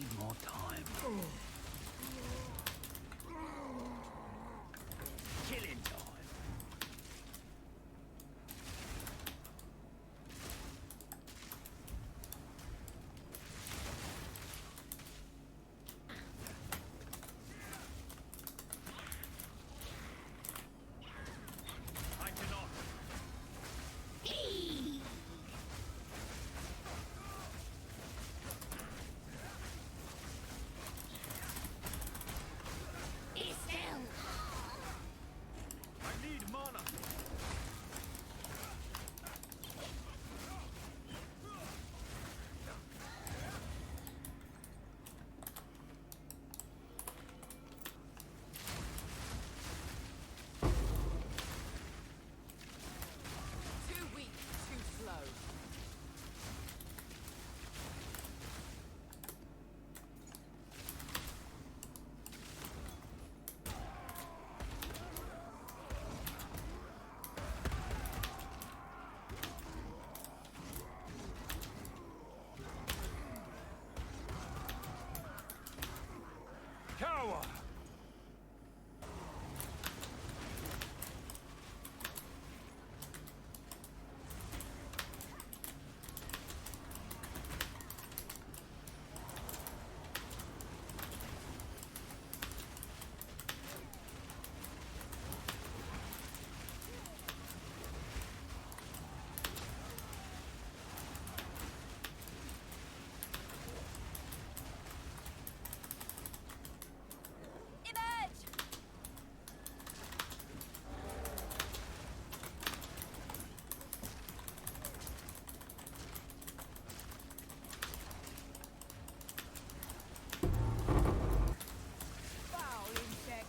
need more time. Killing time. I cannot. I need mana. Too weak, too slow. Cower. Emerge! Foul insect.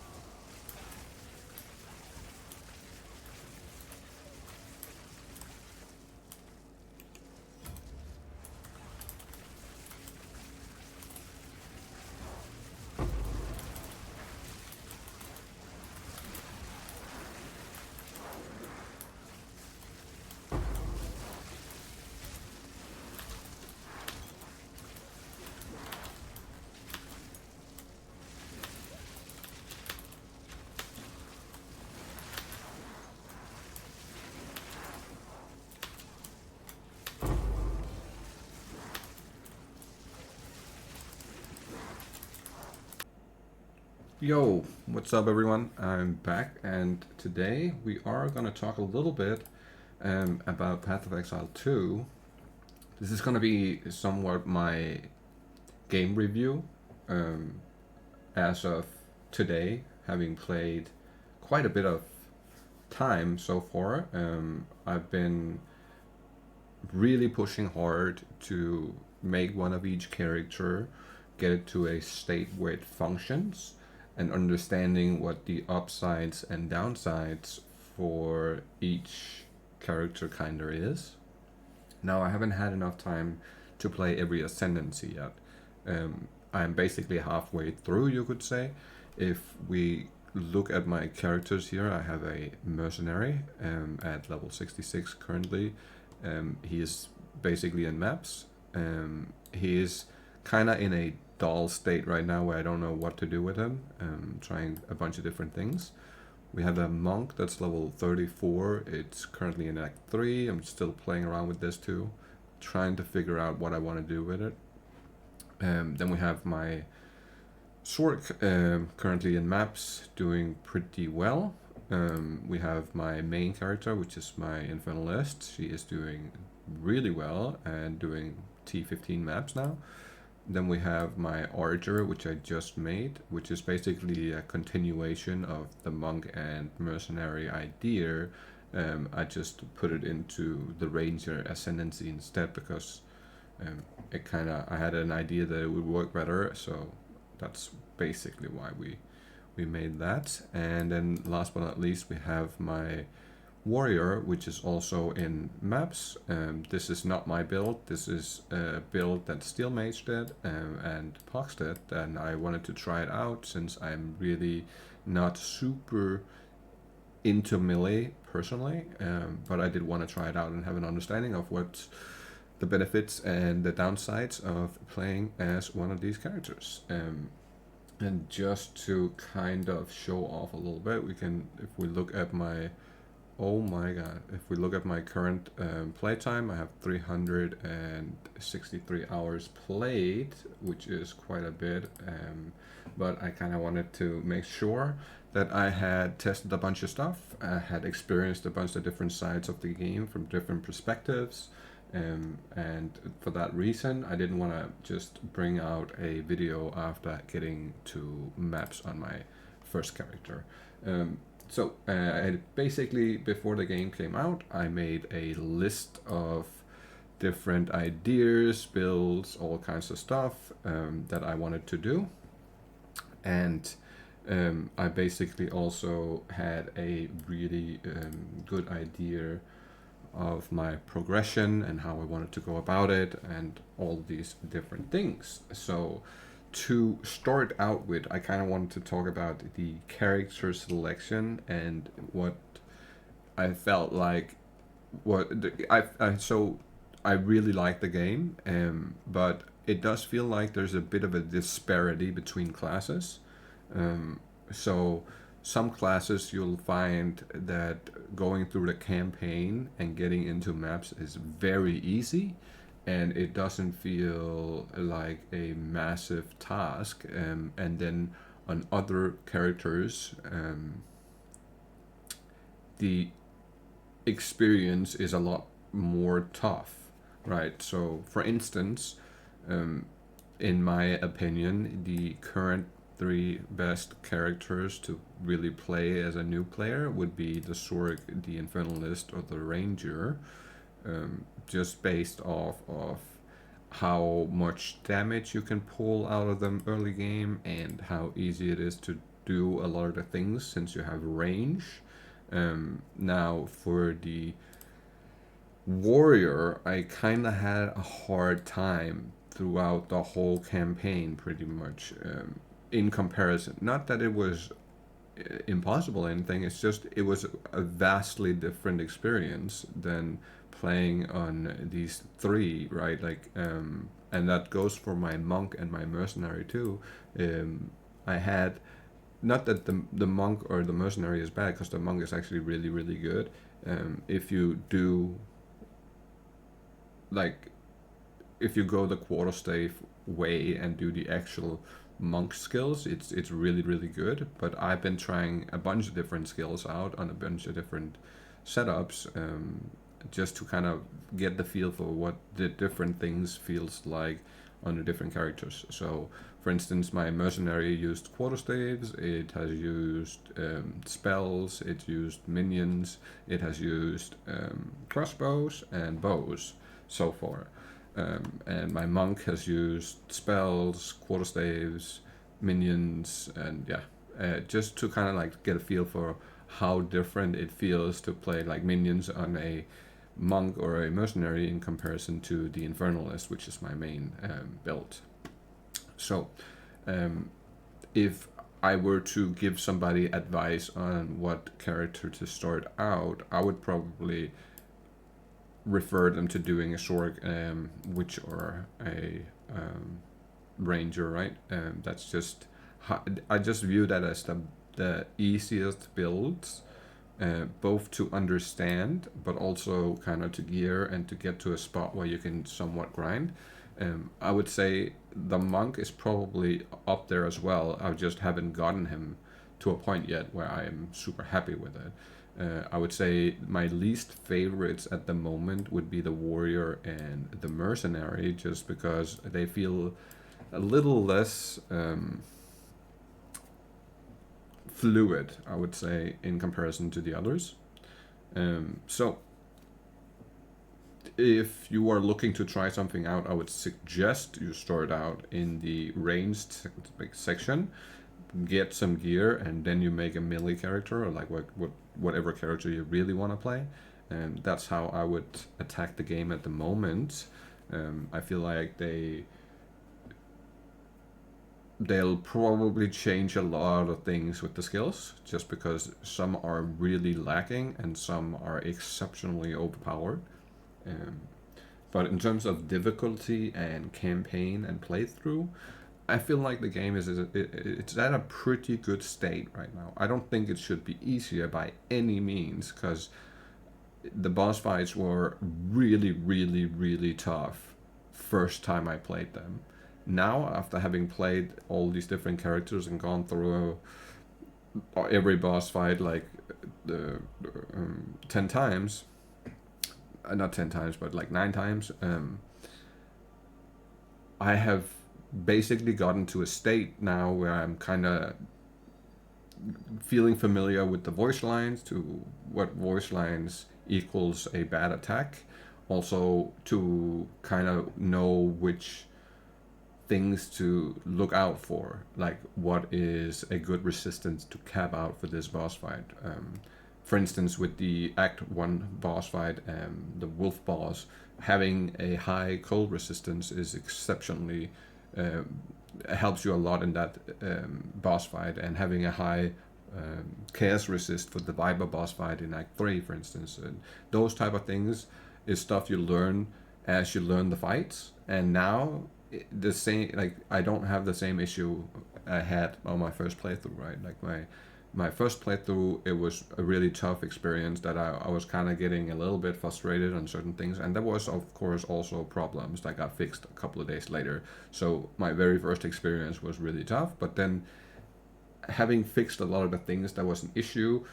Yo, what's up everyone? I'm back and today we are going to talk a little bit about Path of Exile 2. This is going to be somewhat my game review as of today, having played quite a bit of time so far. I've been really pushing hard to make one of each character, get it to a state where it functions, and understanding what the upsides and downsides for each character kind of is. Now I haven't had enough time to play every ascendancy yet. I'm basically halfway through, you could say. If we look at my characters here, I have a mercenary at level 66 currently. He is basically in maps. He is kind of in a dull state right now where I don't know what to do with him. Trying a bunch of different things. We have a monk that's level 34. It's currently in Act 3. I'm still playing around with this too, trying to figure out what I want to do with it. Then we have my sword currently in maps, doing pretty well. We have my main character, which is my Infernalist. She is doing really well and doing T15 maps now. Then we have my Archer, which I just made, which is basically a continuation of the monk and mercenary idea. I just put it into the Ranger Ascendancy instead because I had an idea that it would work better, so that's basically why we made that. And then last but not least, we have my warrior, which is also in maps. This is not my build. This is a build that Steel Mage did and Pox did, and I wanted to try it out since I'm really not super into melee personally, but I did want to try it out and have an understanding of what the benefits and the downsides of playing as one of these characters. And just to kind of show off a little bit, we can, if we look at my, oh my god, if we look at my current playtime, I have 363 hours played, which is quite a bit, but I kind of wanted to make sure that I had tested a bunch of stuff, I had experienced a bunch of different sides of the game from different perspectives, and for that reason I didn't want to just bring out a video after getting to maps on my first character. So basically, before the game came out, I made a list of different ideas, builds, all kinds of stuff that I wanted to do. And I basically also had a really good idea of my progression and how I wanted to go about it and all these different things. So to start out with, I kind of wanted to talk about the character selection and what I felt like so I really like the game, but it does feel like there's a bit of a disparity between classes. So some classes you'll find that going through the campaign and getting into maps is very easy, and it doesn't feel like a massive task. And then on other characters, the experience is a lot more tough, right? So for instance, in my opinion, the current 3 best characters to really play as a new player would be the Sorg, the Infernalist, or the Ranger, just based off of how much damage you can pull out of them early game and how easy it is to do a lot of the things since you have range. Now for the Warrior, I kind of had a hard time throughout the whole campaign pretty much. In comparison, not that it was impossible or anything, it's just it was a vastly different experience than playing on these 3, right? Like and that goes for my monk and my mercenary too. I had, not that the monk or the mercenary is bad, because the monk is actually really, really good. If you do, like, if you go the quarterstaff way and do the actual monk skills, it's really, really good. But I've been trying a bunch of different skills out on a bunch of different setups, just to kind of get the feel for what the different things feels like on the different characters. So for instance, my mercenary used quarterstaves, it has used spells, it used minions, it has used crossbows and bows so far. And my monk has used spells, quarterstaves, minions, and just to kind of like get a feel for how different it feels to play like minions on a monk or a mercenary in comparison to the Infernalist, which is my main build. So if I were to give somebody advice on what character to start out, I would probably refer them to doing a Sorg, witch, or a ranger, right? That's just I just view that as the easiest builds, both to understand, but also kind of to gear and to get to a spot where you can somewhat grind. I would say the monk is probably up there as well. I just haven't gotten him to a point yet where I am super happy with it. I would say my least favorites at the moment would be the Warrior and the Mercenary, just because they feel a little less fluid, I would say, in comparison to the others. So if you are looking to try something out, I would suggest you start out in the ranged section, get some gear, and then you make a melee character, or like whatever character you really want to play. And that's how I would attack the game at the moment. I feel like they'll probably change a lot of things with the skills, just because some are really lacking and some are exceptionally overpowered. But in terms of difficulty and campaign and playthrough, I feel like the game it's at a pretty good state right now. I don't think it should be easier by any means, because the boss fights were really, really, really tough first time I played them. Now, after having played all these different characters and gone through every boss fight like 10 times, not 10 times, but like 9 times, I have basically gotten to a state now where I'm kind of feeling familiar with the voice lines, to what voice lines equals a bad attack, also to kind of know which things to look out for, like what is a good resistance to cap out for this boss fight. For instance, with the Act 1 boss fight, the wolf boss, having a high cold resistance is exceptionally helps you a lot in that boss fight, and having a high chaos resist for the Viper boss fight in Act 3, for instance. And those type of things is stuff you learn as you learn the fights. And now the same, like, I don't have the same issue I had on my first playthrough, right? Like my first playthrough, it was a really tough experience that I was kind of getting a little bit frustrated on certain things, and there was of course also problems that got fixed a couple of days later. So my very first experience was really tough, but then having fixed a lot of the things that was an issue,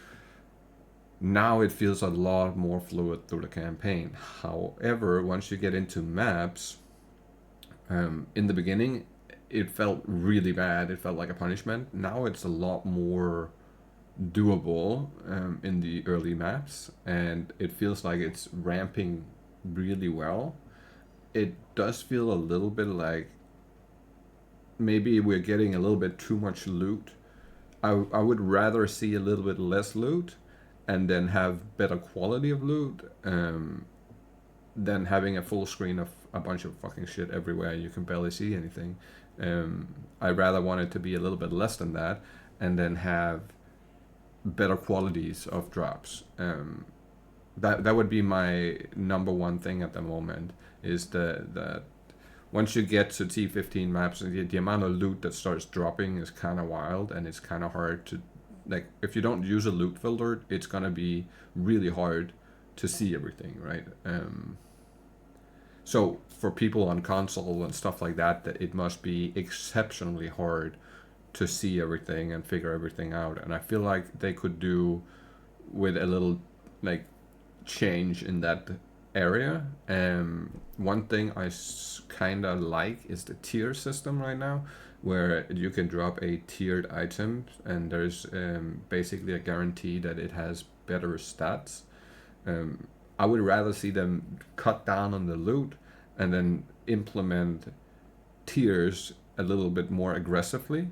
now it feels a lot more fluid through the campaign. However, once you get into maps, in the beginning it felt really bad, it felt like a punishment. Now it's a lot more doable in the early maps, and it feels like it's ramping really well. It does feel a little bit like maybe we're getting a little bit too much loot. I would rather see a little bit less loot and then have better quality of loot than having a full screen of a bunch of fucking shit everywhere you can barely see anything. I'd rather want it to be a little bit less than that, and then have better qualities of drops. That would be my number one thing at the moment, is that once you get to T15 maps, the amount of loot that starts dropping is kind of wild, and it's kind of hard to, like, if you don't use a loot filter, it's gonna be really hard to see everything, right? So for people on console and stuff like that, it must be exceptionally hard to see everything and figure everything out. And I feel like they could do with a little like change in that area. One thing I kind of like is the tier system right now, where you can drop a tiered item and there's basically a guarantee that it has better stats. I would rather see them cut down on the loot and then implement tiers a little bit more aggressively.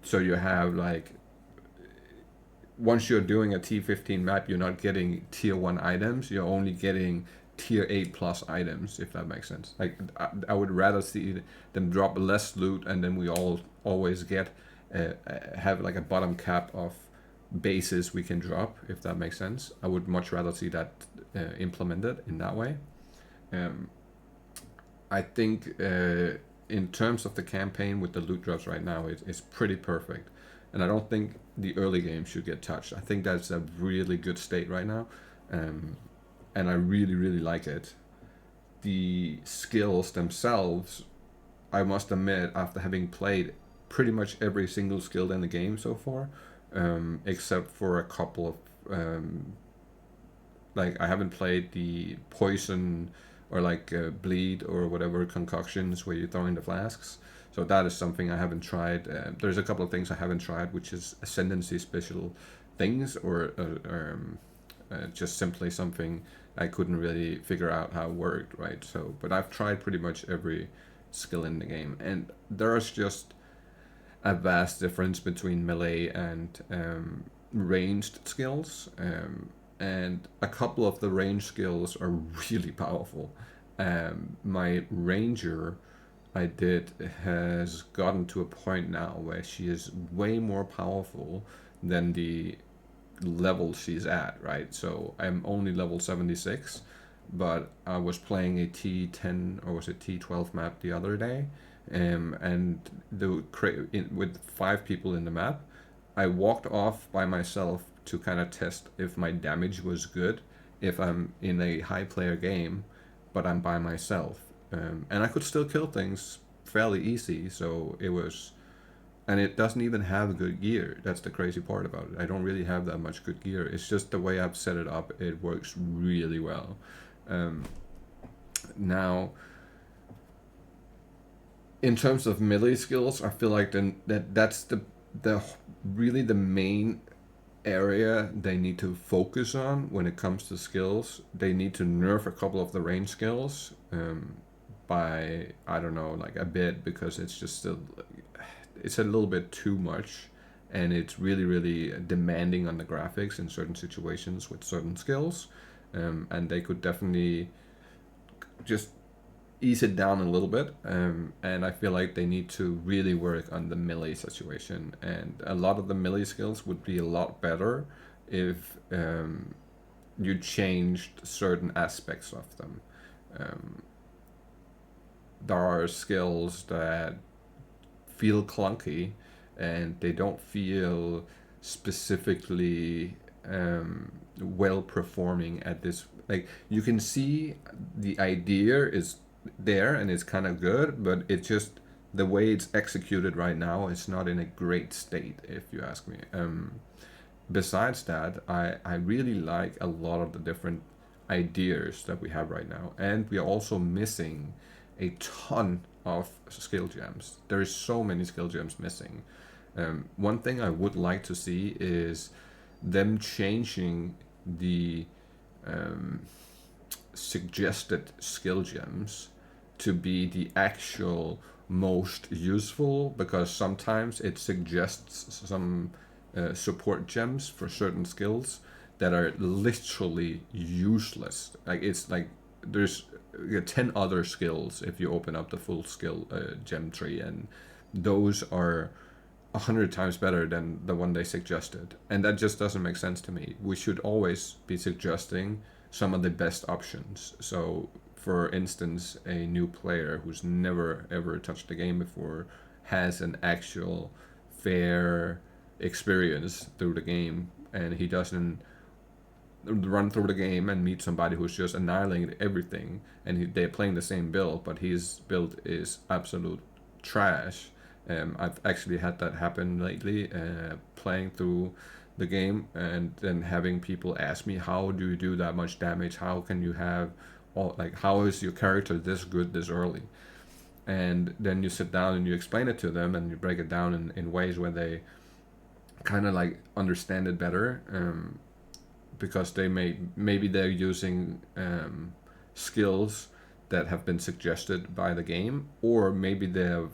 So you have, like, once you're doing a T15 map, you're not getting tier 1 items, you're only getting tier 8 plus items, if that makes sense. Like, I would rather see them drop less loot, and then we always get have like a bottom cap of bases we can drop, if that makes sense. I would much rather see that implemented in that way. I think in terms of the campaign with the loot drops right now, it's pretty perfect. And I don't think the early game should get touched. I think that's a really good state right now. And I really, really like it. The skills themselves, I must admit, after having played pretty much every single skill in the game so far, except for a couple of, like, I haven't played the poison or like bleed or whatever concoctions where you throw in the flasks. So that is something I haven't tried. There's a couple of things I haven't tried, which is ascendancy special things, or just simply something I couldn't really figure out how it worked, right? So, but I've tried pretty much every skill in the game, and there's just a vast difference between melee and ranged skills. And a couple of the range skills are really powerful. My ranger I did has gotten to a point now where she is way more powerful than the level she's at, right? So I'm only level 76, but I was playing a T10 or was it T12 map the other day, and with 5 people in the map, I walked off by myself to kind of test if my damage was good, if I'm in a high player game, but I'm by myself, and I could still kill things fairly easy. So it was, and it doesn't even have good gear. That's the crazy part about it. I don't really have that much good gear. It's just the way I've set it up. It works really well. Now, in terms of melee skills, I feel like that's the really the main area they need to focus on when it comes to skills. They need to nerf a couple of the range skills by, I don't know, like a bit, because it's just it's a little bit too much, and it's really demanding on the graphics in certain situations with certain skills, and they could definitely just ease it down a little bit, and I feel like they need to really work on the melee situation, and a lot of the melee skills would be a lot better if you changed certain aspects of them. There are skills that feel clunky, and they don't feel specifically well performing at this. Like, you can see the idea is there and it's kind of good, but it's just the way it's executed right now, it's not in a great state, if you ask me. Besides that, I really like a lot of the different ideas that we have right now, and we are also missing a ton of skill gems. There is so many skill gems missing. One thing I would like to see is them changing the suggested skill gems to be the actual most useful, because sometimes it suggests some support gems for certain skills that are literally useless. Like, it's like there's 10 other skills if you open up the full skill gem tree, and those are 100 times better than the one they suggested, and that just doesn't make sense to me. We should always be suggesting some of the best options. So, for instance, a new player who's never ever touched the game before has an actual fair experience through the game, and he doesn't run through the game and meet somebody who's just annihilating everything, and they're playing the same build, but his build is absolute trash. I've actually had that happen lately, playing through the game and then having people ask me, how do you do that much damage? How can you have all, like, how is your character this good this early? And then you sit down and you explain it to them, and you break it down in ways where they kind of like understand it better, because maybe they're using skills that have been suggested by the game, or maybe they're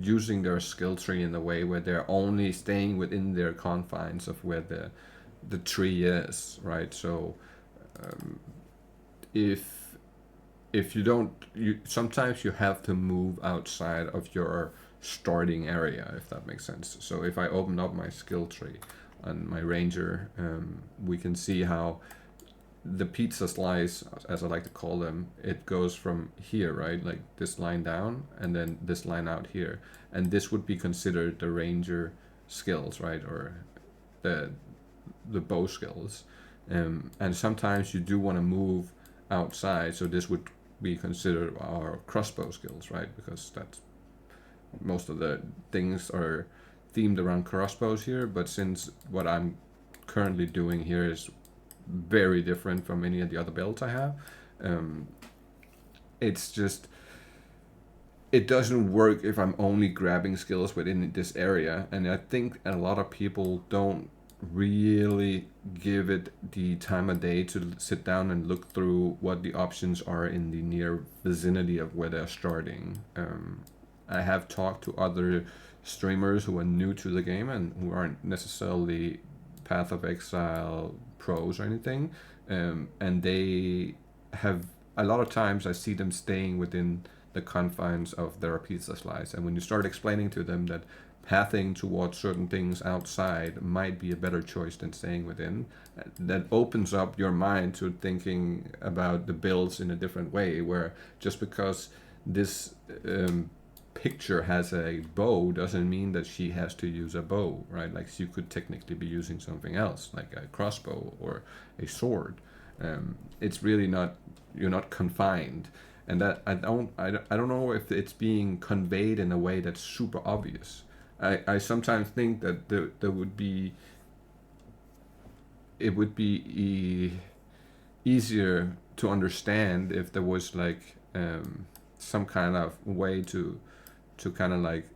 using their skill tree in a way where they're only staying within their confines of where the tree is, right? So if you don't, sometimes you have to move outside of your starting area, if that makes sense. So if I open up my skill tree on my ranger, we can see how the pizza slice, as I like to call them, it goes from here, right? Like this line down, and then this line out here. And this would be considered the ranger skills, right? Or the bow skills. And sometimes you do want to move outside, so this would be considered our crossbow skills, right? Because that's, most of the things are themed around crossbows here, but since what I'm currently doing here is very different from any of the other builds I have, it's just, it doesn't work if I'm only grabbing skills within this area. And I think a lot of people don't really give it the time of day to sit down and look through what the options are in the near vicinity of where they're starting. I have talked to other streamers who are new to the game and who aren't necessarily Path of Exile pros or anything, and they have, a lot of times I see them staying within the confines of their pizza slice. And when you start explaining to them that pathing towards certain things outside might be a better choice than staying within, that opens up your mind to thinking about the builds in a different way, where just because this picture has a bow doesn't mean that she has to use a bow, right? Like she could technically be using something else, like a crossbow or a sword. It's really not, you're not confined. And that I don't know if it's being conveyed in a way that's super obvious. I sometimes think that there would be, it would be easier to understand if there was like some kind of way to kind of like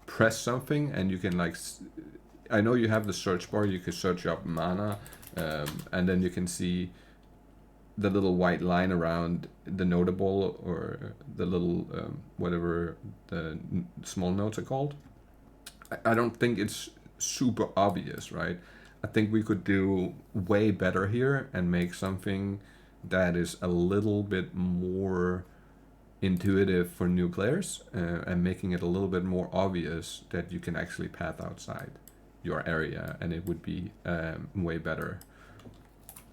press something, and you can like I know you have the search bar, you can search up mana, and then you can see the little white line around the notable, or the little whatever the small notes are called. I don't think it's super obvious, right? I think we could do way better here and make something that is a little bit more intuitive for new players, and making it a little bit more obvious that you can actually path outside your area, and it would be way better.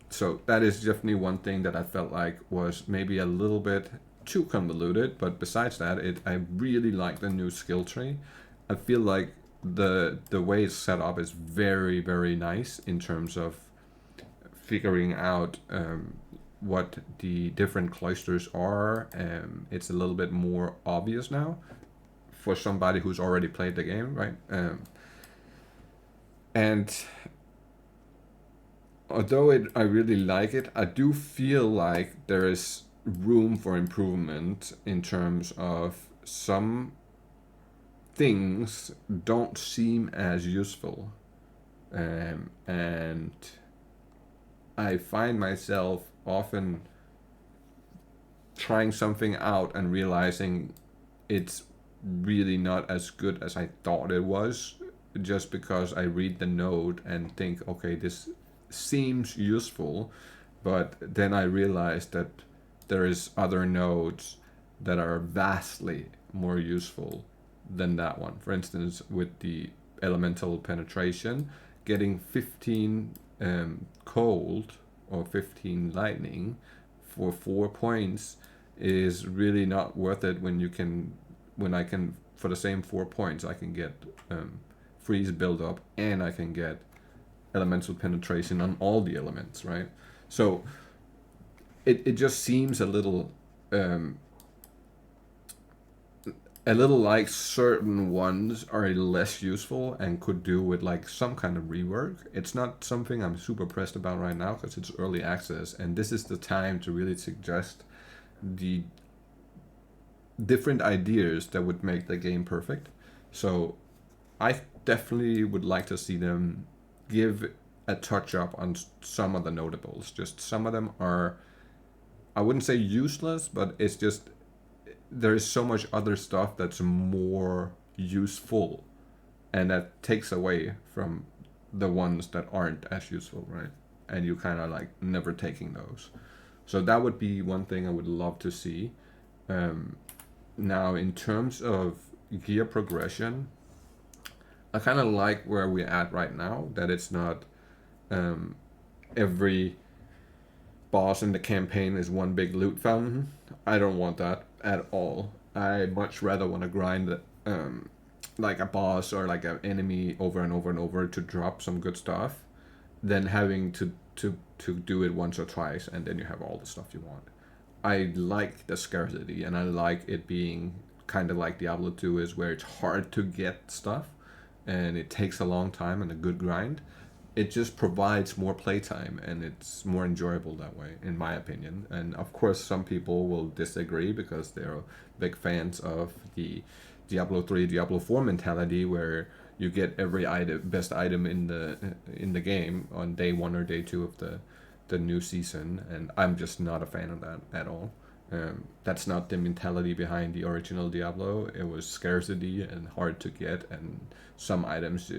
So that is definitely one thing that I felt like was maybe a little bit too convoluted, but besides that, I really like the new skill tree. I feel like the way it's set up is very, very nice in terms of figuring out what the different cloisters are. It's a little bit more obvious now for somebody who's already played the game, right? And although I really like it, I do feel like there is room for improvement in terms of some things don't seem as useful, and I find myself often trying something out and realizing it's really not as good as I thought it was, just because I read the note and think, okay, this seems useful, but then I realize that there is other nodes that are vastly more useful than that one. For instance, with the elemental penetration, getting 15 cold or 15 lightning for 4 points is really not worth it when I can, for the same 4 points, I can get freeze build up, and I can get elemental penetration on all the elements, right? So it just seems a little like certain ones are less useful and could do with like some kind of rework. It's not something I'm super pressed about right now because it's early access, and this is the time to really suggest the different ideas that would make the game perfect. So I definitely would like to see them give a touch up on some of the notables. Just some of them are, I wouldn't say useless, but it's just there is so much other stuff that's more useful, and that takes away from the ones that aren't as useful, right? And you kind of like never taking those. So that would be one thing I would love to see. Now, in terms of gear progression, I kind of like where we're at right now, that it's not every boss in the campaign is one big loot fountain. I don't want that at all. I much rather want to grind like a boss or like an enemy over and over and over to drop some good stuff, than having to do it once or twice and then you have all the stuff you want. I like the scarcity, and I like it being kind of like Diablo 2 is, where it's hard to get stuff and it takes a long time and a good grind. It just provides more playtime, and it's more enjoyable that way, in my opinion. And of course, some people will disagree because they're big fans of the Diablo 3, Diablo 4 mentality, where you get every best item in the game on day 1 or day 2 of the new season, and I'm just not a fan of that at all. That's not the mentality behind the original Diablo. It was scarcity and hard to get, and some items,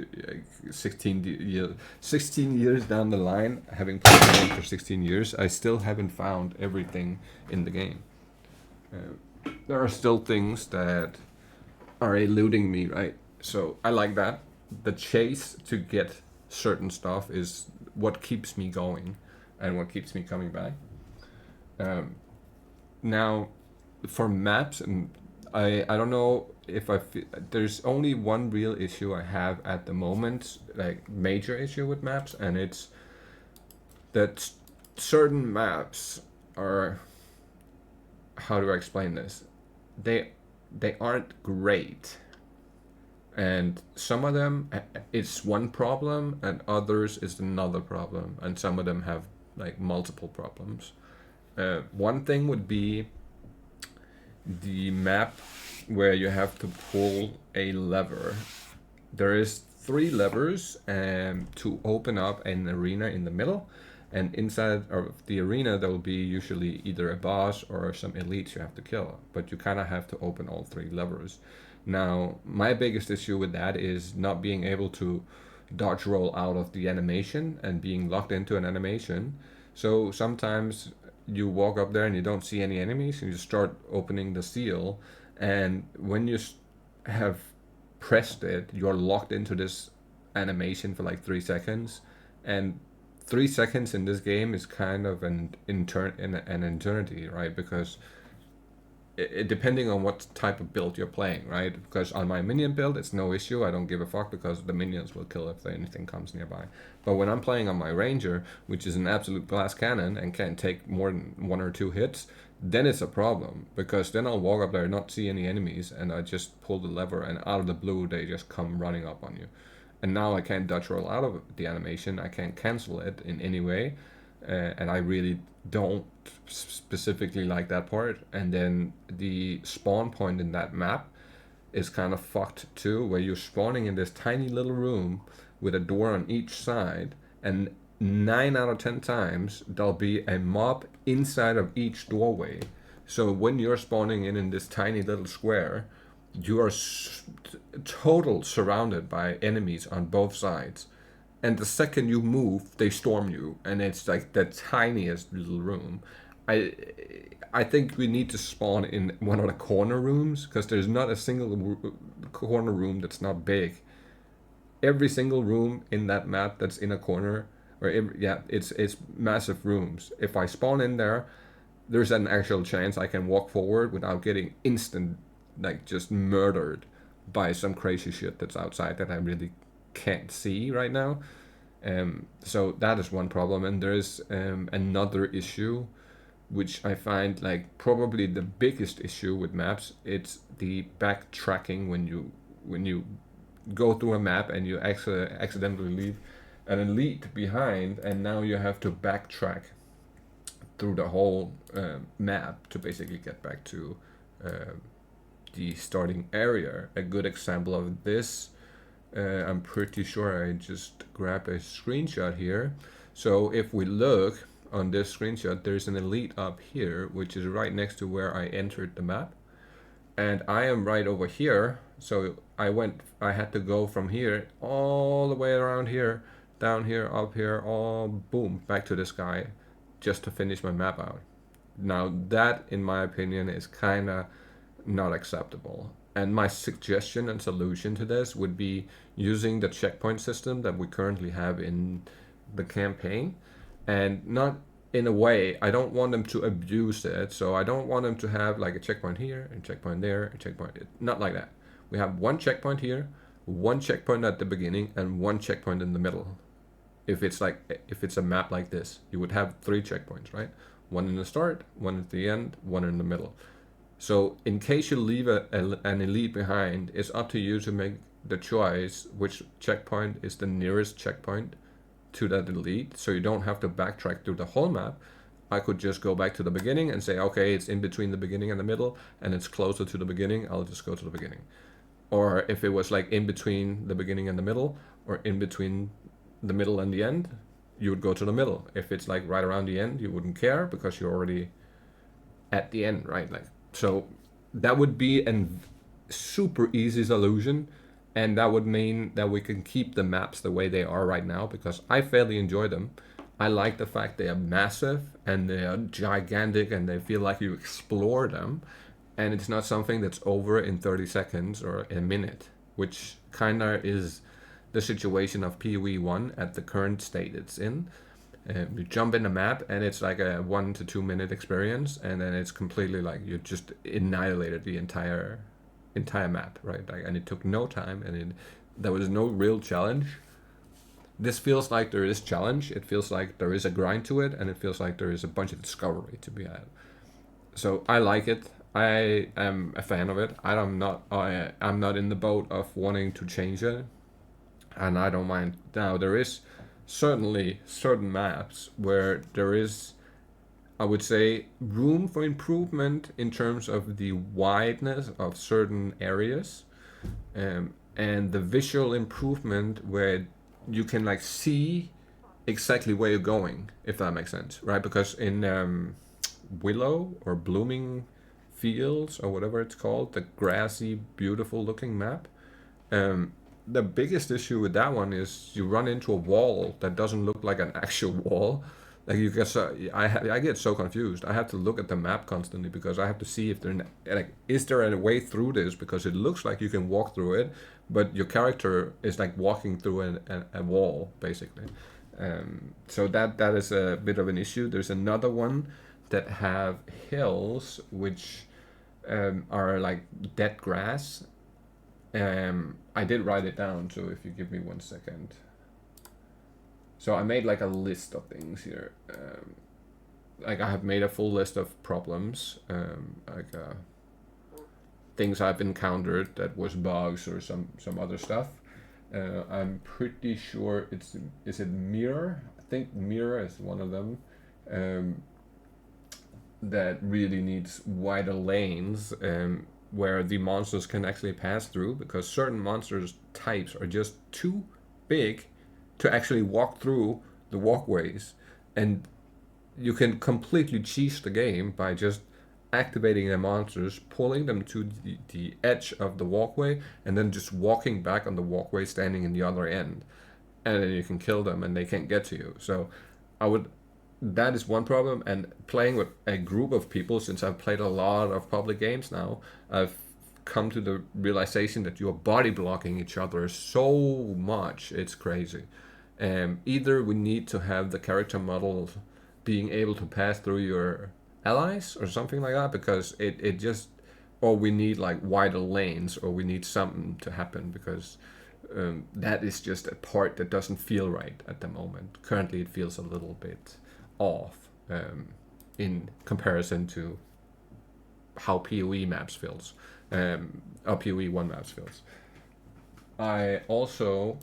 16 years down the line, having played the game for 16 years, I still haven't found everything in the game. there are still things that are eluding me, right? So I like that. The chase to get certain stuff is what keeps me going and what keeps me coming back. Now, for maps, and I don't know if there's only one real issue I have at the moment, like major issue with maps, and it's that certain maps are, how do I explain this? They aren't great, and some of them it's one problem and others is another problem, and some of them have like multiple problems. One thing would be the map where you have to pull a lever. There is 3 levers to open up an arena in the middle, and inside of the arena there will be usually either a boss or some elites you have to kill, but you kind of have to open all 3 levers. Now my biggest issue with that is not being able to dodge roll out of the animation and being locked into an animation. So sometimes you walk up there and you don't see any enemies, and you start opening the seal, and when you have pressed it, you're locked into this animation for like 3 seconds, and 3 seconds in this game is kind of an eternity, right? Because depending on what type of build you're playing, right? Because on my minion build, it's no issue. I don't give a fuck because the minions will kill if anything comes nearby. But when I'm playing on my ranger, which is an absolute glass cannon and can't take more than 1 or 2 hits, then it's a problem, because then I'll walk up there and not see any enemies, and I just pull the lever, and out of the blue they just come running up on you. And now I can't dodge roll out of the animation. I can't cancel it in any way. And I really don't specifically like that part. And then the spawn point in that map is kind of fucked too, where you're spawning in this tiny little room with a door on each side, and 9 out of 10 times there'll be a mob inside of each doorway. So when you're spawning in this tiny little square, you are total surrounded by enemies on both sides, and the second you move they storm you, and it's like the tiniest little room. I think we need to spawn in one of the corner rooms, because there's not a single corner room that's not big. Every single room in that map that's in a corner, or it's massive rooms. If I spawn in there, there's an actual chance I can walk forward without getting instant, like, just murdered by some crazy shit that's outside that I really can't see right now. So that is one problem, and there's another issue which I find like probably the biggest issue with maps. It's the backtracking when you go through a map and you accidentally leave an elite behind, and now you have to backtrack through the whole map to basically get back to the starting area. A good example of this, I'm pretty sure I just grabbed a screenshot here. So if we look on this screenshot, there's an elite up here, which is right next to where I entered the map, and I am right over here. So I had to go from here all the way around here, down here, up here, all boom, back to this guy, just to finish my map out. Now that, in my opinion, is kinda not acceptable. And my suggestion and solution to this would be using the checkpoint system that we currently have in the campaign. And not in a way, I don't want them to abuse it. So I don't want them to have like a checkpoint here, a checkpoint there, a checkpoint. Not like that. We have one checkpoint here, one checkpoint at the beginning, and one checkpoint in the middle. If it's a map like this, you would have 3 checkpoints, right? One in the start, one at the end, one in the middle. So in case you leave an elite behind, it's up to you to make the choice which checkpoint is the nearest checkpoint to that elite, so you don't have to backtrack through the whole map. I could just go back to the beginning and say, okay, it's in between the beginning and the middle, and it's closer to the beginning, I'll just go to the beginning. Or if it was like in between the beginning and the middle, or in between the middle and the end, you would go to the middle. If it's like right around the end, you wouldn't care because you're already at the end, right? Like, so that would be a super easy solution, and that would mean that we can keep the maps the way they are right now, because I fairly enjoy them. I like the fact they are massive and they are gigantic and they feel like you explore them. and it's not something that's over in 30 seconds or a minute, which kind of is the situation of PoE 1 at the current state it's in. You jump in the map and it's like a 1 to 2 minute experience, and then it's completely like you just annihilated the entire map, right? Like, and it took no time, and there was no real challenge. This feels like there is challenge. It feels like there is a grind to it, and it feels like there is a bunch of discovery to be had. So I like it. I am a fan of it. I'm not in the boat of wanting to change it, and I don't mind. Now there is certainly certain maps where there is, I would say, room for improvement in terms of the wideness of certain areas, and the visual improvement where you can like see exactly where you're going, if that makes sense, right? Because in Willow or Blooming Fields or whatever it's called, the grassy, beautiful looking map, the biggest issue with that one is you run into a wall that doesn't look like an actual wall. Like you get I get so confused. I have to look at the map constantly because I have to see if is there a way through this, because it looks like you can walk through it, but your character is like walking through a wall basically. So that is a bit of an issue. There's another one that have hills which are like dead grass. I did write it down, so if you give me 1 second. So I made like a list of things here. Like I have made a full list of problems, things I've encountered that was bugs or some other stuff. I'm pretty sure is it mirror? I think mirror is one of them. That really needs wider lanes, where the monsters can actually pass through, because certain monsters types are just too big to actually walk through the walkways, and you can completely cheese the game by just activating the monsters, pulling them to the edge of the walkway, and then just walking back on the walkway, standing in the other end, and then you can kill them and they can't get to you. So that is one problem. And playing with a group of people, since I've played a lot of public games now, I've come to the realization that you're body blocking each other so much, it's crazy. Either we need to have the character model being able to pass through your allies or something like that, because it just, or we need like wider lanes, or we need something to happen, because that is just a part that doesn't feel right at the moment. Currently it feels a little bit off in comparison to how PoE maps feels, or PoE 1 maps feels. I also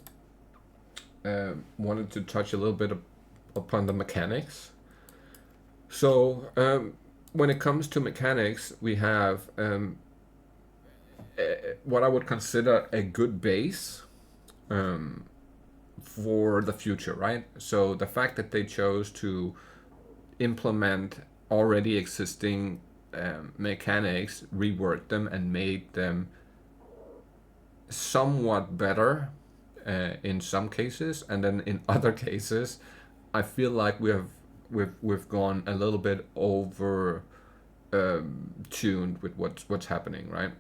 wanted to touch a little bit upon the mechanics. So when it comes to mechanics, we have what I would consider a good base for the future, right? So the fact that they chose to implement already existing mechanics, rework them, and made them somewhat better in some cases, and then in other cases, I feel like we've gone a little bit over tuned with what's happening, right?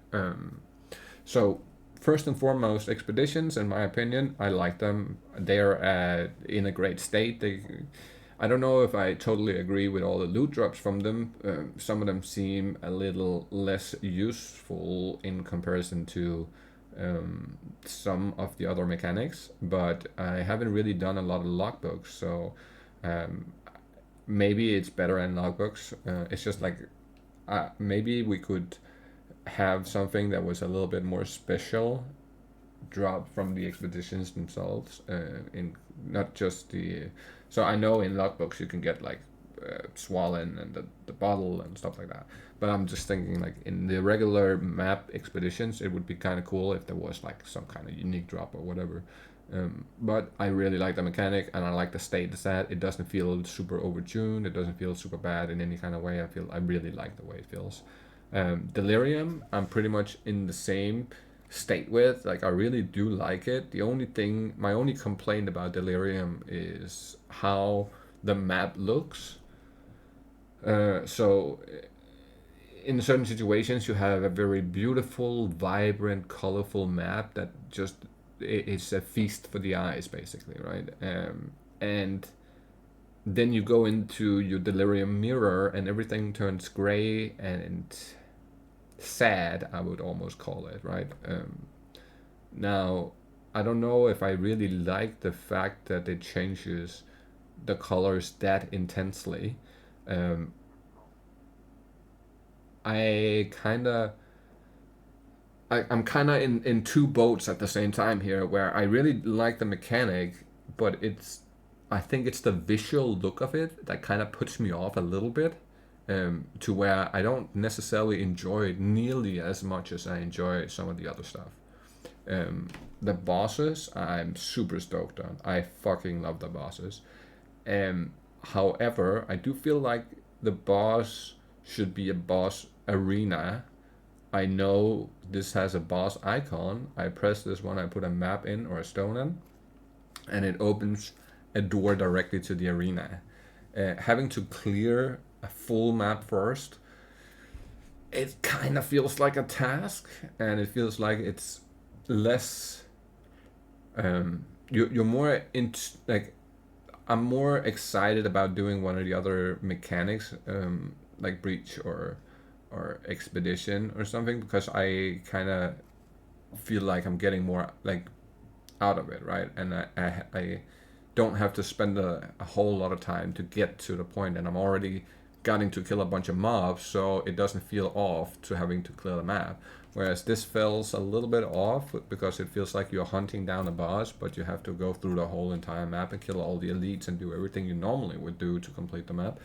So first and foremost, expeditions, in my opinion, I like them. They're in a great state. I don't know if I totally agree with all the loot drops from them. Some of them seem a little less useful in comparison to some of the other mechanics, but I haven't really done a lot of logbooks, so maybe it's better in logbooks. It's just like maybe we could have something that was a little bit more special drop from the expeditions themselves, in not just the. So I know in logbooks you can get like Swollen and the bottle and stuff like that, but I'm just thinking like in the regular map expeditions it would be kind of cool if there was like some kind of unique drop or whatever. But I really like the mechanic, and I like the state it's at. It doesn't feel super overtuned. It doesn't feel super bad in any kind of way. I really like the way it feels. Delirium, I'm pretty much in the same state with. Like I really do like it. My only complaint about Delirium is how the map looks. So in certain situations you have a very beautiful, vibrant, colorful map that just it's a feast for the eyes, basically, right? And then you go into your delirium mirror and everything turns gray and sad, I would almost call it, right? Now, I don't know if I really like the fact that it changes the colors that intensely. Um, I kind of I'm kind of in two boats at the same time here, where I really like the mechanic, but I think it's the visual look of it that kind of puts me off a little bit, to where I don't necessarily enjoy it nearly as much as I enjoy some of the other stuff. The bosses, I'm super stoked on. I fucking love the bosses. However, I do feel like the boss should be a boss arena. I know this has a boss icon. I press this one, I put a map in or a stone in, and it opens a door directly to the arena. Having to clear a full map first, it kind of feels like a task, and it feels like it's less. You're more into, like, I'm more excited about doing one of the other mechanics, like breach or expedition or something, because I kind of feel like I'm getting more like out of it, right? And I don't have to spend a whole lot of time to get to the point, and I'm already getting to kill a bunch of mobs, so it doesn't feel off to having to clear the map. Whereas this feels a little bit off because it feels like you're hunting down a boss, but you have to go through the whole entire map and kill all the elites and do everything you normally would do to complete the map.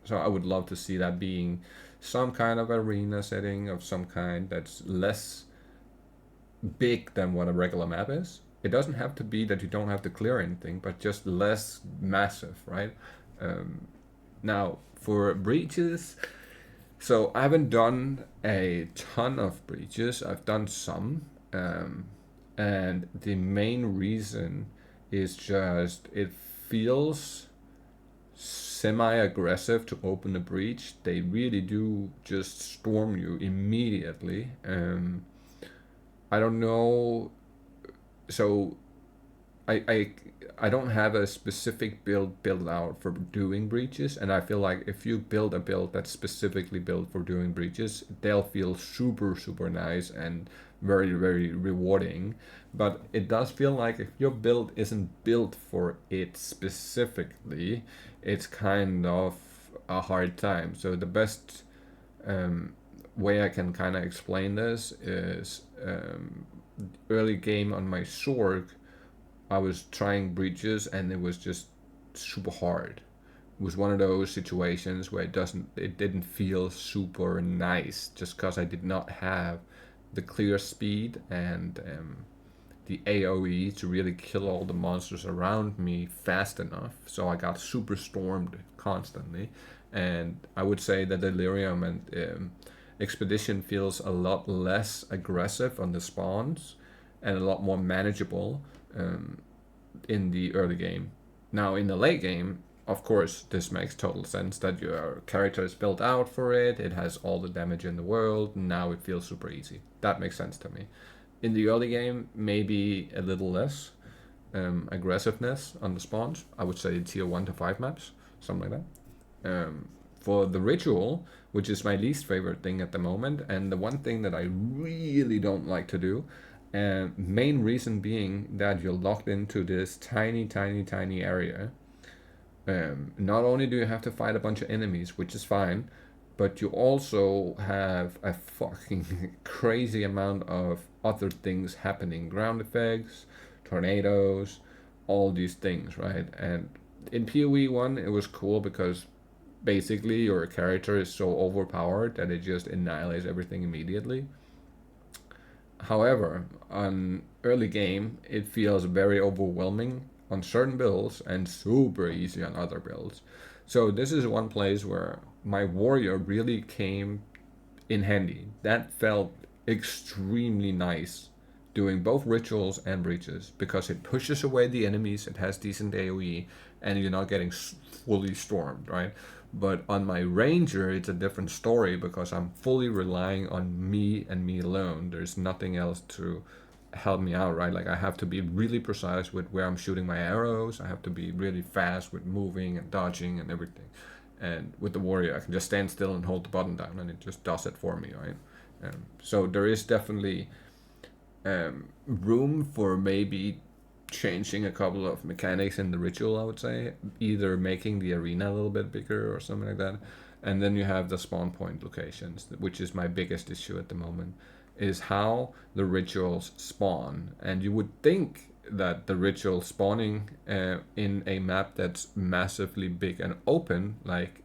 So I would love to see that being some kind of arena setting of some kind that's less big than what a regular map is. It doesn't have to be that you don't have to clear anything, but just less massive, right? Now, for breaches, so I haven't done a ton of breaches. I've done some, and the main reason is just it feels semi-aggressive to open a breach. They really do just storm you immediately. I don't know. So I don't have a specific build out for doing breaches, and I feel like if you build a build that's specifically built for doing breaches, they'll feel super nice and very rewarding. But it does feel like if your build isn't built for it specifically, it's kind of a hard time. So the best way I can kind of explain this is, early game on my sword, I was trying breaches and it was just super hard. It was one of those situations where it didn't feel super nice, just because I did not have the clear speed and the AoE to really kill all the monsters around me fast enough. So I got super stormed constantly, and I would say that Delirium and Expedition feels a lot less aggressive on the spawns and a lot more manageable in the early game. Now in the late game, of course, this makes total sense that your character is built out for it. It has all the damage in the world. Now it feels super easy. That makes sense to me. In the early game, maybe a little less aggressiveness on the spawns. I would say tier 1 to 5 maps, something like that. For the ritual, which is my least favorite thing at the moment, and the one thing that I really don't like to do, main reason being that you're locked into this tiny area. Not only do you have to fight a bunch of enemies, which is fine, but you also have a fucking crazy amount of other things happening. Ground effects, tornadoes, all these things, right? And in PoE 1, it was cool because basically your character is so overpowered that it just annihilates everything immediately. However, on early game, it feels very overwhelming on certain builds and super easy on other builds. So this is one place where my warrior really came in handy. That felt extremely nice doing both rituals and breaches, because it pushes away the enemies, it has decent AoE, and you're not getting fully stormed, right? But on my ranger, it's a different story because I'm fully relying on me and me alone. There's nothing else to help me out, right? Like I have to be really precise with where I'm shooting my arrows. I have to be really fast with moving and dodging and everything. And with the warrior, I can just stand still and hold the button down, and it just does it for me, right? So there is definitely room for maybe changing a couple of mechanics in the ritual, I would say. Either making the arena a little bit bigger or something like that. And then you have the spawn point locations, which is my biggest issue at the moment, is how the rituals spawn. And you would think that the ritual spawning in a map that's massively big and open, like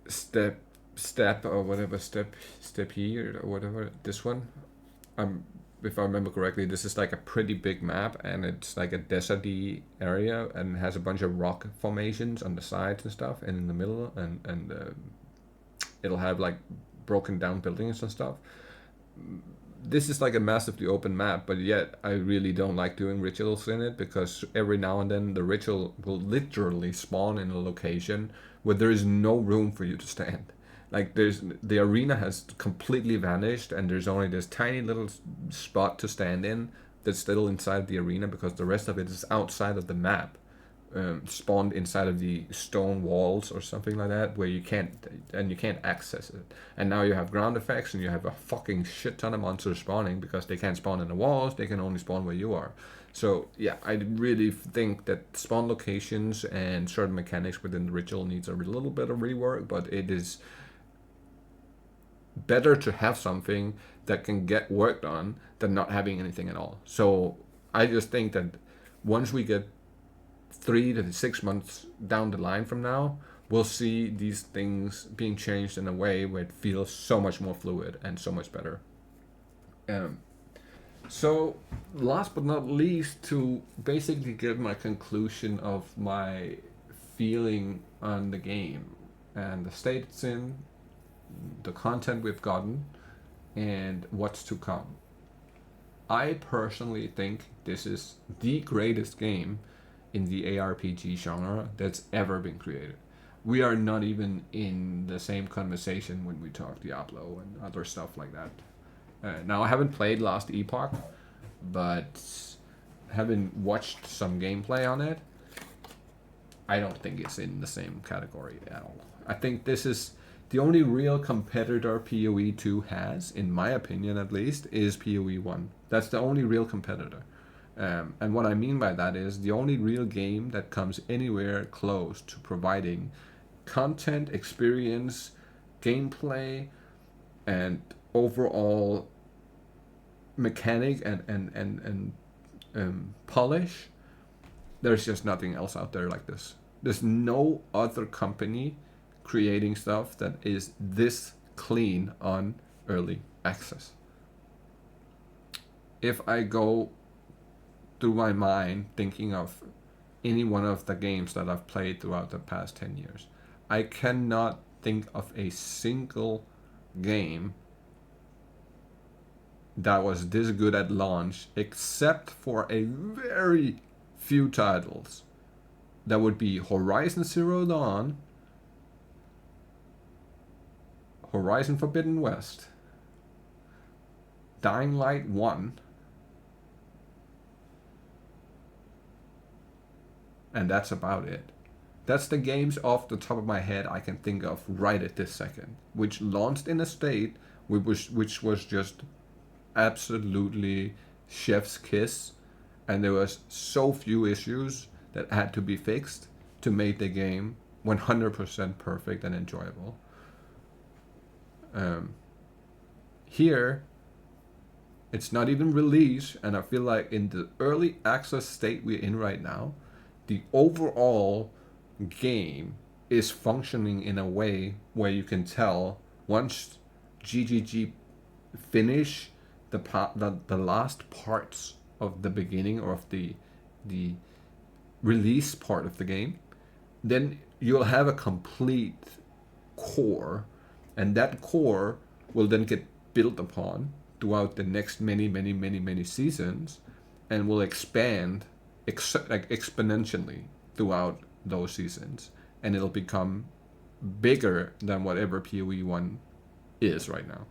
step or whatever, step here or whatever, this one, if I remember correctly, this is like a pretty big map, and it's like a deserty area, and has a bunch of rock formations on the sides and stuff, and in the middle, and it'll have like broken down buildings and stuff. This is like a massively open map, but yet I really don't like doing rituals in it, because every now and then the ritual will literally spawn in a location where there is no room for you to stand. Like the arena has completely vanished, and there's only this tiny little spot to stand in that's still inside the arena, because the rest of it is outside of the map, spawned inside of the stone walls or something like that, where you can't access it. And now you have ground effects, and you have a fucking shit ton of monsters spawning, because they can't spawn in the walls, they can only spawn where you are. So yeah, I really think that spawn locations and certain mechanics within the ritual needs a little bit of rework, but it is better to have something that can get worked on than not having anything at all. So I just think that once we get 3 to 6 months down the line from now, we'll see these things being changed in a way where it feels so much more fluid and so much better. So last but not least, to basically give my conclusion of my feeling on the game and the state it's in, the content we've gotten, and what's to come. I personally think this is the greatest game in the ARPG genre that's ever been created. We are not even in the same conversation when we talk Diablo and other stuff like that. Now, I haven't played Last Epoch, but having watched some gameplay on it, I don't think it's in the same category at all. I think this is the only real competitor PoE 2 has, in my opinion at least, is PoE 1. That's the only real competitor. And what I mean by that is the only real game that comes anywhere close to providing content, experience, gameplay, and overall mechanic and polish. There's just nothing else out there like this. There's no other company creating stuff that is this clean on early access. If I go through my mind thinking of any one of the games that I've played throughout the past 10 years, I cannot think of a single game that was this good at launch, except for a very few titles. That would be Horizon Zero Dawn, Horizon Forbidden West, Dying Light 1, and that's about it. That's the games off the top of my head I can think of right at this second, which launched in a state which was just absolutely chef's kiss, and there was so few issues that had to be fixed to make the game 100% perfect and enjoyable. Here, it's not even released, and I feel like in the early access state we're in right now, the overall game is functioning in a way where you can tell once GGG finish the last parts of the beginning or of the release part of the game, then you'll have a complete core, and that core will then get built upon throughout the next many seasons, and will expand like exponentially throughout those seasons, and it'll become bigger than whatever PoE 1 is right now.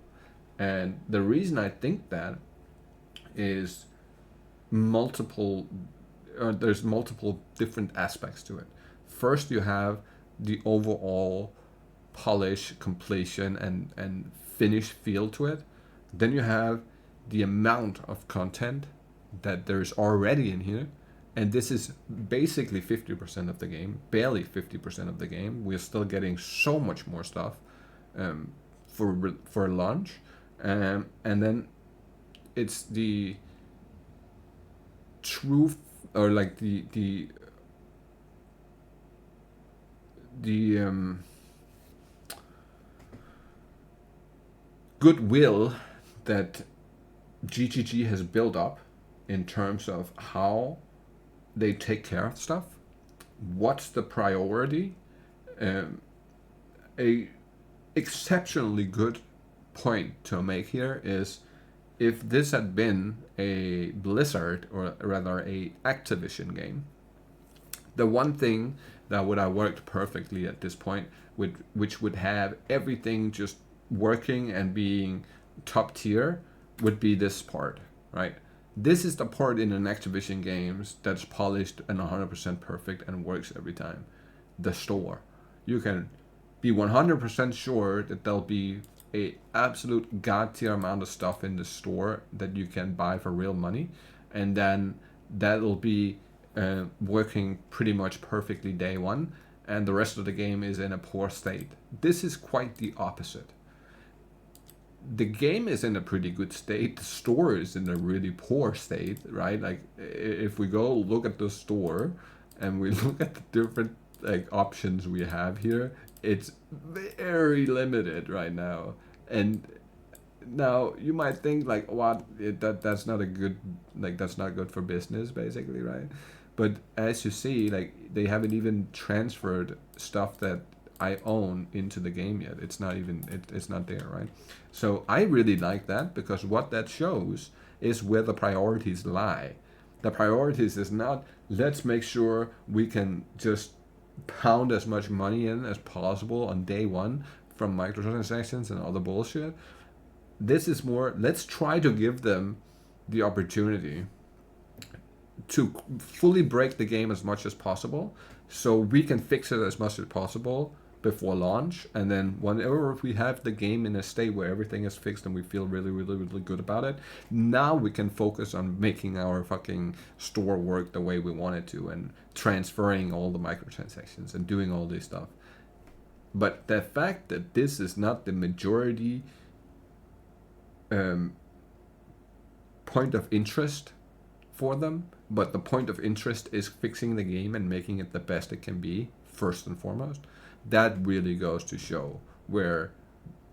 And the reason I think that is there's multiple different aspects to it. First, you have the overall polish, completion, and finish feel to it. Then you have the amount of content that there's already in here. And this is basically 50% of the game, barely 50% of the game. We're still getting so much more stuff for launch. And then it's the truth, or like the goodwill that GGG has built up in terms of how they take care of stuff. What's the priority? A exceptionally good point to make here is, if this had been a Blizzard, or rather a Activision game, the one thing that would have worked perfectly at this point, which would have everything just working and being top tier, would be this part, right? This is the part in an Activision games that's polished and 100% perfect and works every time. The store. You can be 100% sure that there'll be a absolute god tier amount of stuff in the store that you can buy for real money, and then that'll be working pretty much perfectly day one, and the rest of the game is in a poor state. This is quite the opposite. The game is in a pretty good state. The store is in a really poor state, right? Like, if we go look at the store and we look at the different like options we have here, it's very limited right now. And now you might think like, what, that's not a good, like, that's not good for business, basically, right? But as you see, like, they haven't even transferred stuff that I own into the game yet. It's not even, it's not there, right? So I really like that, because what that shows is where the priorities lie. The priorities is not, let's make sure we can just pound as much money in as possible on day one from microtransactions and other bullshit. This is more, let's try to give them the opportunity to fully break the game as much as possible, so we can fix it as much as possible before launch. And then whenever we have the game in a state where everything is fixed and we feel really, really, really good about it, now we can focus on making our fucking store work the way we want it to, and transferring all the microtransactions and doing all this stuff. But the fact that this is not the majority point of interest for them, but the point of interest is fixing the game and making it the best it can be, first and foremost, that really goes to show where,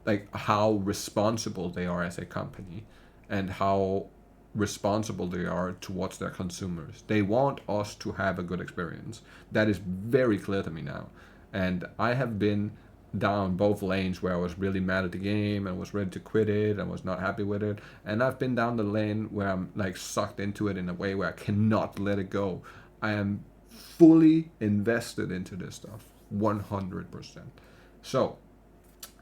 like, how responsible they are as a company, and how responsible they are towards their consumers. They want us to have a good experience. That is very clear to me now. And I have been down both lanes where I was really mad at the game and was ready to quit it and was not happy with it. And I've been down the lane where I'm like sucked into it in a way where I cannot let it go. I am fully invested into this stuff, 100%. So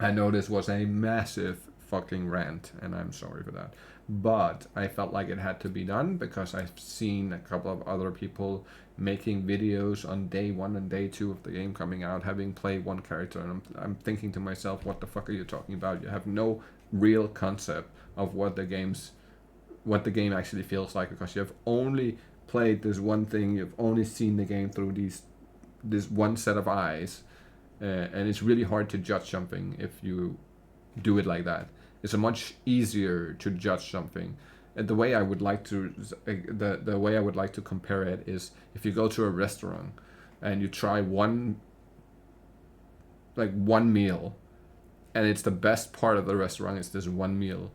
I know this was a massive fucking rant, and I'm sorry for that. But I felt like it had to be done, because I've seen a couple of other people making videos on day one and day two of the game coming out, having played one character, and I'm thinking to myself, what the fuck are you talking about? You have no real concept of what the game actually feels like, because you have only played this one thing, you've only seen the game through this one set of eyes, and it's really hard to judge something if you do it like that. It's much easier to judge something. And the way I would like to the way I would like to compare it is, if you go to a restaurant and you try one meal, and it's the best part of the restaurant is this one meal,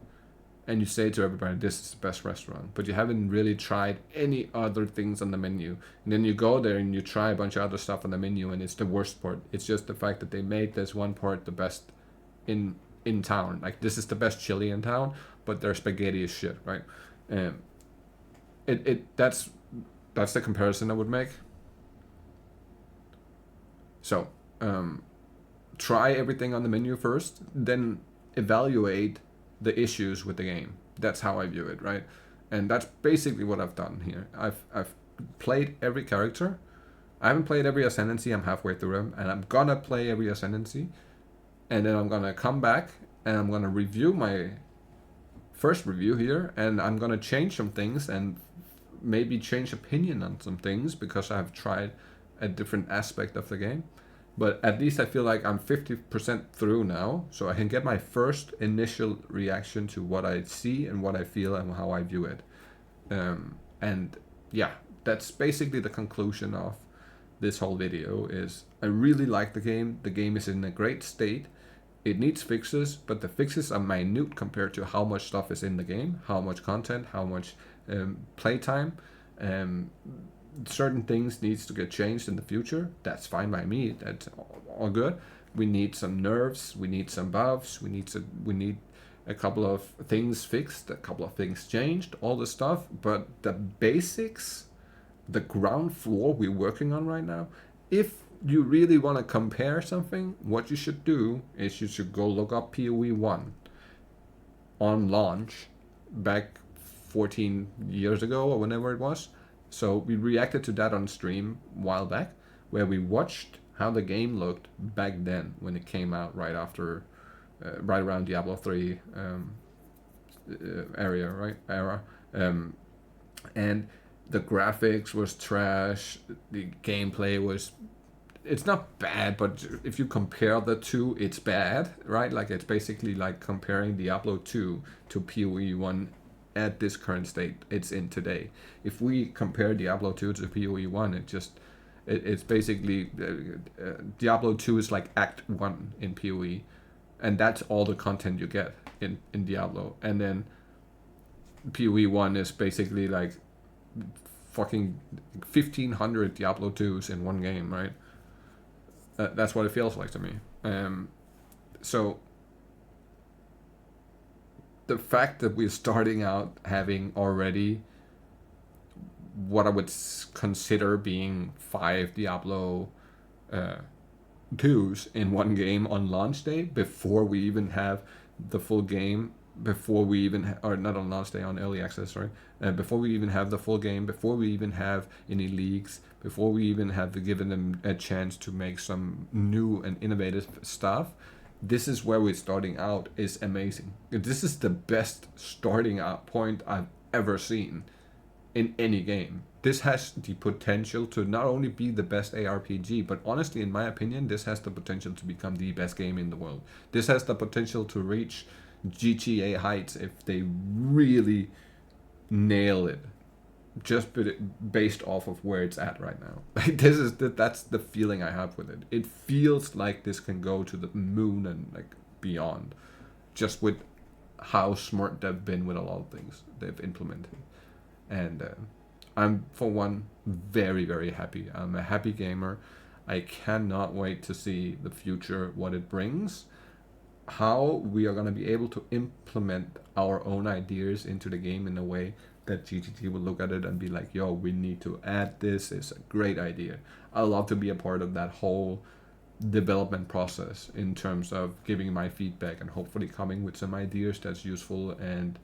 and you say to everybody, this is the best restaurant, but you haven't really tried any other things on the menu, and then you go there and you try a bunch of other stuff on the menu, and it's the worst part. It's just the fact that they made this one part the best in town. Like, this is the best chili in town, but their spaghetti is shit, right? that's the comparison I would make. So try everything on the menu first, then evaluate the issues with the game. That's how I view it, right? And that's basically what I've done here. I've played every character. I haven't played every Ascendancy. I'm halfway through them, and I'm gonna play every Ascendancy, and then I'm gonna come back and I'm gonna review my first review here, and I'm gonna change some things and maybe change opinion on some things because I've tried a different aspect of the game. But at least I feel like I'm 50% through now, so I can get my first initial reaction to what I see and what I feel and how I view it. And yeah, that's basically the conclusion of this whole video. Is I really like the game. The game is in a great state. It needs fixes, but the fixes are minute compared to how much stuff is in the game, how much content, how much playtime. Certain things needs to get changed in the future. That's fine by me. That's all good. We need some nerfs. We need some buffs. We need a couple of things fixed, a couple of things changed, all the stuff. But the basics, the ground floor we're working on right now, if you really want to compare something, what you should do is you should go look up PoE 1 on launch back 14 years ago or whenever it was. So we reacted to that on stream a while back, where we watched how the game looked back then when it came out right after, right around Diablo 3 era. And the graphics was trash, the gameplay was, it's not bad, but if you compare the two, it's bad, right? Like it's basically like comparing Diablo 2 to PoE 1 at this current state it's in today. If we compare Diablo 2 to PoE 1, it's basically Diablo 2 is like Act 1 in PoE, and that's all the content you get in Diablo. And then PoE 1 is basically like fucking 1,500 Diablo 2s in one game, right? That's what it feels like to me. So the fact that we're starting out having already what I would consider being 5 Diablo 2s in one game on launch day, before we even have the full game, before we even or not on launch day, on early access, sorry, before we even have the full game, before we even have any leaks, before we even have given them a chance to make some new and innovative stuff, this is where we're starting out, is amazing. This is the best starting out point I've ever seen in any game. This has the potential to not only be the best ARPG, but honestly, in my opinion, this has the potential to become the best game in the world. This has the potential to reach GTA heights if they really nail it, just based off of where it's at right now. Like that's the feeling I have with it. It feels like this can go to the moon and like beyond, just with how smart they've been with a lot of things they've implemented. And I'm, for one, very, very happy. I'm a happy gamer. I cannot wait to see the future, what it brings, how we are going to be able to implement our own ideas into the game in a way that GTT will look at it and be like, yo, we need to add this. It's a great idea. I love to be a part of that whole development process in terms of giving my feedback and hopefully coming with some ideas that's useful, and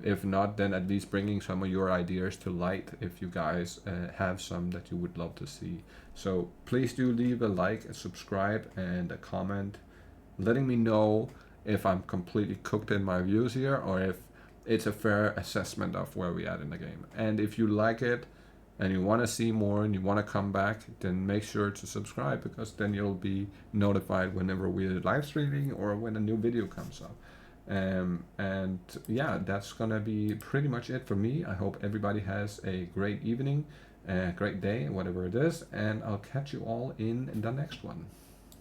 if not, then at least bringing some of your ideas to light if you guys have some that you would love to see. So please do leave a like, a subscribe, and a comment, letting me know if I'm completely cooked in my views here or if it's a fair assessment of where we at in the game. And if you like it and you want to see more and you want to come back, then make sure to subscribe, because then you'll be notified whenever we're live streaming or when a new video comes up. And yeah, that's gonna be pretty much it for me. I hope everybody has a great evening, a great day, whatever it is, and I'll catch you all in the next one.